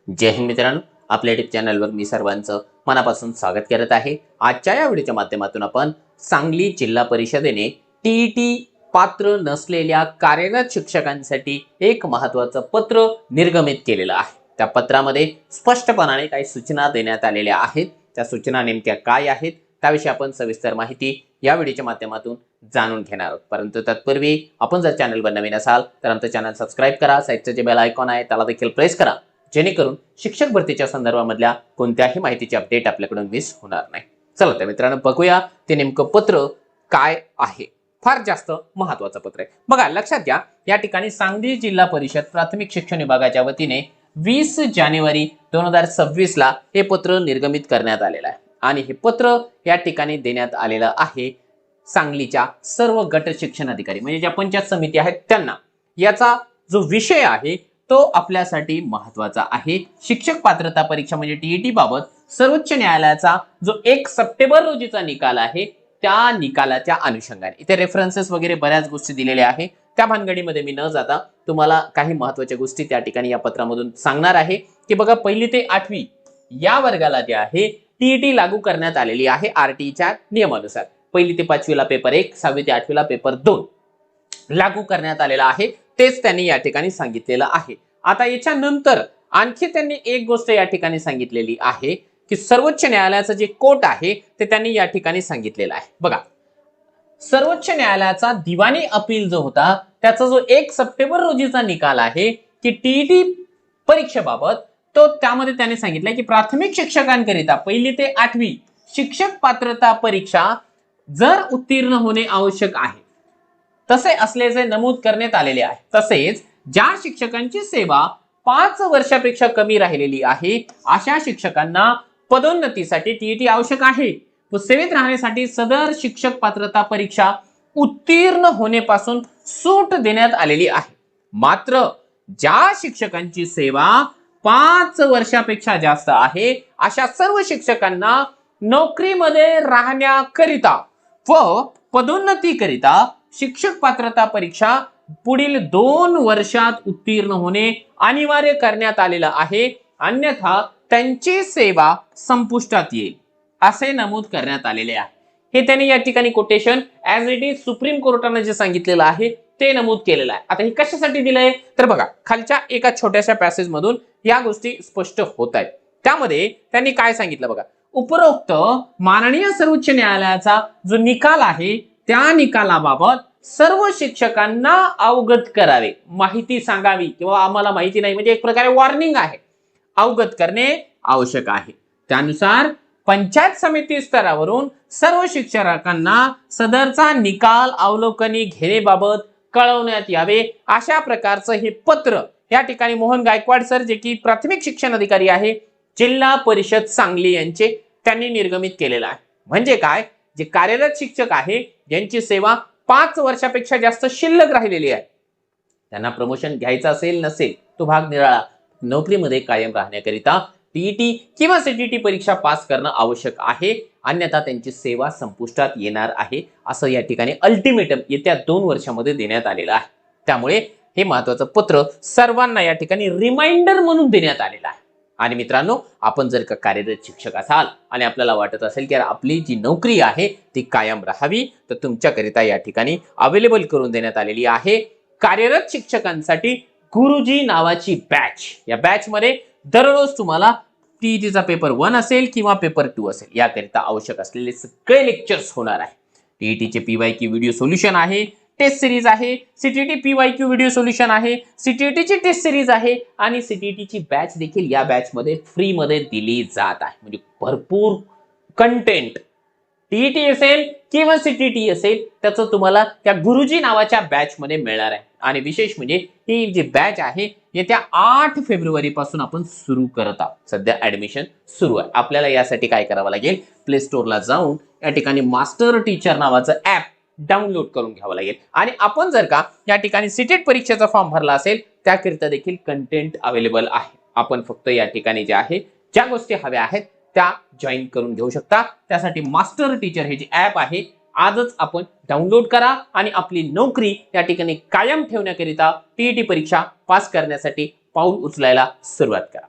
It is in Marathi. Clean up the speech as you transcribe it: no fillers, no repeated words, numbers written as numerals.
जय हिंद मित्रांनो, आपल्या युट्यूब चॅनलवर मी सर्वांचं मनापासून स्वागत करत आहे। आजच्या या व्हिडिओच्या माध्यमातून आपण सांगली जिल्हा परिषदेने टीईटी पात्र नसलेल्या कार्यरत शिक्षकांसाठी एक महत्त्वाचं पत्र निर्गमित केलेलं आहे। त्या पत्रामध्ये स्पष्टपणाने काही सूचना देण्यात आलेल्या आहेत। त्या सूचना नेमक्या काय आहेत त्याविषयी आपण सविस्तर माहिती या व्हिडिओच्या माध्यमातून जाणून घेणार आहोत। परंतु तत्पूर्वी आपण जर चॅनलवर नवीन असाल तर आमचं चॅनल सबस्क्राइब करा, साइडचं जे बेल आयकॉन आहे त्याला देखील प्रेस करा, जेणेकरून शिक्षक भरतीच्या संदर्भामधल्या कोणत्याही माहितीची अपडेट आपल्याकडून मिस होणार नाही। चला तर मित्रांनो, बघूया ते नेमकं पत्र काय आहे। फार जास्त महत्त्वाचं पत्र आहे बघा। लक्षात घ्या, या ठिकाणी सांगली जिल्हा परिषद प्राथमिक शिक्षण विभागाच्या वतीने 20 जानेवारी 2026 ला हे पत्र निर्गमित करण्यात आलेलं आहे आणि हे पत्र या ठिकाणी देण्यात आलेलं आहे सांगलीच्या सर्व गट शिक्षण अधिकारी म्हणजे ज्या पंचायत समिती आहेत त्यांना। याचा जो विषय आहे तो आपल्यासाठी महत्त्वाचा आहे। शिक्षक पात्रता परीक्षा म्हणजे टीईटी बाबत सर्वोच्च न्यायालयाचा जो 1 सप्टेंबर रोजीचा निकाल आहे त्या निकालाच्या अनुषंगाने इथे रेफरन्सेस वगैरे बऱ्याच गोष्टी दिलेल्या आहे। त्या भानगडीमध्ये मी न जाता तुम्हाला काही महत्त्वाच्या गोष्टी त्या ठिकाणी या पत्रामधून सांगणार आहे की बघा, 1ली ते 8वी या वर्गाला जे आहे टीईटी लागू करण्यात आलेली आहे आरटीईच्या नियमानुसार। 1ली ते 5वी ला पेपर 1, 6वी ते 8वी ला पेपर 2 लागू करण्यात आलेला आहे, तेच त्यांनी या ठिकाणी सांगितलेलं आहे। आता याच्यानंतर आणखी त्यांनी एक गोष्ट या ठिकाणी सांगितलेली आहे की सर्वोच्च न्यायालयाचं जे कोर्ट आहे ते त्यांनी या ठिकाणी सांगितलेलं आहे। बघा, सर्वोच्च न्यायालयाचा दिवाणी अपील जो होता त्याचा जो 1 सप्टेंबर रोजीचा निकाल आहे की टीईटी परीक्षेबाबत, तो त्यामध्ये त्याने सांगितलं की प्राथमिक शिक्षकांकरिता 1ली ते 8वी शिक्षक पात्रता परीक्षा जर उत्तीर्ण होणे आवश्यक आहे तसे असल्याचे नमूद करण्यात आलेले आहे। तसेच ज्या शिक्षकांची सेवा 5 वर्षापेक्षा कमी राहिलेली आहे अशा शिक्षकांना पदोन्नतीसाठी टीईटी आवश्यक आहे व सेवेत राहण्यासाठी सदर शिक्षक पात्रता परीक्षा उत्तीर्ण होण्यापासून सूट देण्यात आलेली आहे। मात्र ज्या शिक्षकांची सेवा 5 वर्षापेक्षा जास्त आहे अशा सर्व शिक्षकांना नोकरीमध्ये राहण्याकरिता व पदोन्नतीकरिता शिक्षक पात्रता परीक्षा पुढील 2 वर्षात उत्तीर्ण होणे अनिवार्य करण्यात आलेलं आहे, अन्यथा त्यांची सेवा संपुष्टात येईल असे नमूद करण्यात आलेले आहे। हे त्यांनी या ठिकाणी quotation as it is supreme कोर्टाने जे सांगितलेलं आहे ते नमूद केलेलं आहे। आता हे कशासाठी दिलंय तर बघा, खालच्या एका छोट्याशा पॅसेज मधून या गोष्टी स्पष्ट होत आहेत। त्यामध्ये त्यांनी काय सांगितलं बघा, उपरोक्त माननीय सर्वोच्च न्यायालयाचा जो निकाल आहे त्या निकालाबाबत सर्व शिक्षकांना अवगत करावे, माहिती सांगावी किंवा आम्हाला माहिती नाही म्हणजे एक प्रकारे वॉर्निंग आहे, अवगत करणे आवश्यक आहे। त्यानुसार पंचायत समिती स्तरावरून सर्व शिक्षकांना सदरचा निकाल अवलोकनी घेण्याबाबत कळवण्यात यावे अशा प्रकारचं हे पत्र या ठिकाणी मोहन गायकवाड सर, जे की प्राथमिक शिक्षण अधिकारी आहे जिल्हा परिषद सांगली यांचे, त्यांनी निर्गमित केलेला आहे। म्हणजे काय, जे कार्यरत शिक्षक आहे ज्यांची सेवा 5 वर्षापेक्षा जास्त शिल्लक राहिलेली आहे त्यांना प्रमोशन घ्यायचं असेल नसेल तो भाग निराळा, नोकरीमध्ये कायम राहण्याकरिता टीईटी किंवा सीटीटी परीक्षा पास करणं आवश्यक आहे, अन्यथा त्यांची सेवा संपुष्टात येणार आहे असं या ठिकाणी अल्टिमेटम येत्या 2 वर्षामध्ये देण्यात आलेलं आहे। त्यामुळे हे महत्त्वाचं पत्र सर्वांना या ठिकाणी रिमाइंडर म्हणून देण्यात आलेलं आहे। आणि मित्रांनो, आपण जर का कार्यरत शिक्षक असाल आणि आपल्याला वाटत असेल की आपली जी नोकरी आहे ती कायम राहावी तर तुमच्याकरिता या ठिकाणी अवेलेबल करून देण्यात आलेली आहे कार्यरत शिक्षकांसाठी गुरुजी नावाची बॅच। या बॅच मध्ये दररोज तुम्हाला टीईटीचा पेपर 1 असेल किंवा पेपर 2 असेल याकरिता आवश्यक असलेले सगळे लेक्चर्स होणार आहे। टीईटीचे पीवायक्यू व्हिडिओ सोल्युशन आहे, टेस्ट सिरीज आहे, सीटीटी पीवायक्यू व्हिडिओ सोल्युशन आहे, सीटीटीची टेस्ट सिरीज आहे आणि सीटीटीची बॅच देखील या बॅच मध्ये फ्री मध्ये दिली जात आहे। म्हणजे भरपूर कंटेंट टीईटी असेल किंवा सीटीटी असेल त्याचं तुम्हाला त्या गुरुजी नावाच्या बॅच मध्ये मिळणार आहे। आणि विशेष म्हणजे ही जी बॅच आहे येत्या 8 फेब्रुवारी पासून आपण सुरू करत आहोत। सध्या ऍडमिशन सुरू आहे। आपल्याला यासाठी काय करावं लागेल, प्ले स्टोअरला जाऊन या ठिकाणी मास्टर टीचर नावाचं ऍप डाउनलोड करून घ्यावं लागेल आणि आपण जर का या ठिकाणी सीटेट परीक्षेचा फॉर्म भरला असेल त्याकरिता देखील कंटेंट अवेलेबल आहे। आपण फक्त या ठिकाणी जे आहे ज्या गोष्टी हव्या आहेत त्या जॉईन करून घेऊ शकता। त्यासाठी मास्टर टीचर हे जे ऍप आहे आजच आपण डाउनलोड करा आणि आपली नोकरी या ठिकाणी कायम ठेवण्याकरिता टीईटी परीक्षा पास करण्यासाठी पाऊल उचलायला सुरुवात करा।